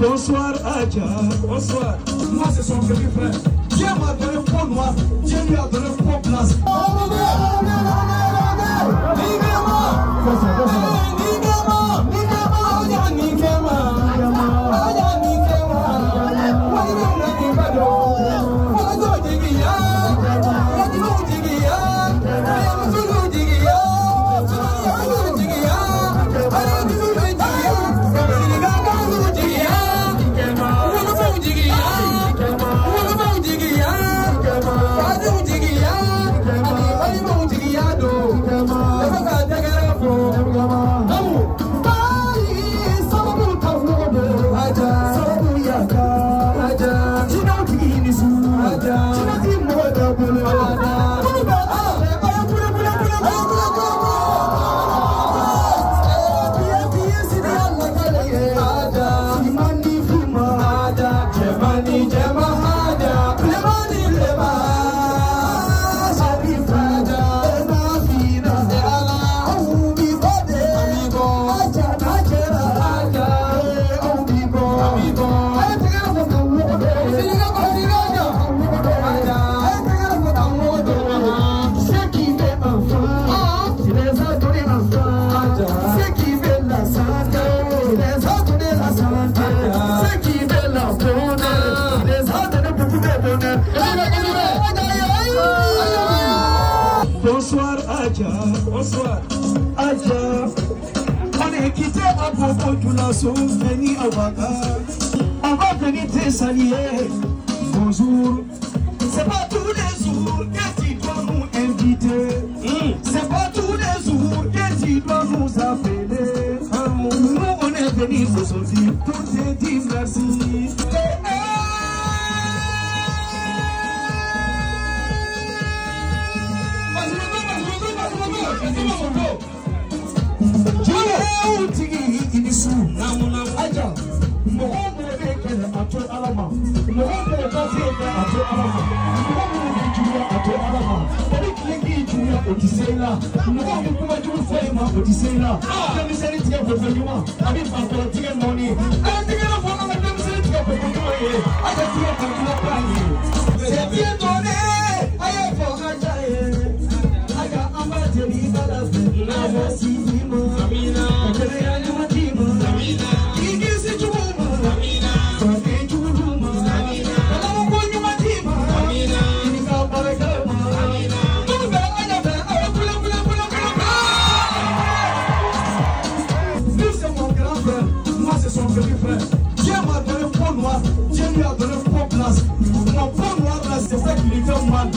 Bonsoir Adja, bonsoir. Moi c'est son petit frère. Dieu m'a donné peau noire, Dieu lui a donné peau blanche. Bonsoir Adja, bonsoir Adja. On est quitté à propos de la sauce, Béni Awaka. On va venir te saluer. Bonjour. C'est pas tous les jours que tu dois nous inviter. C'est pas tous les jours que tu dois nous appeler. Nous on est venus aujourd'hui pour te dire merci. Dieu m'a donné peau noire, Dieu lui a donné peau blanche. Mon peau noire là, c'est ça qui lui fait mal.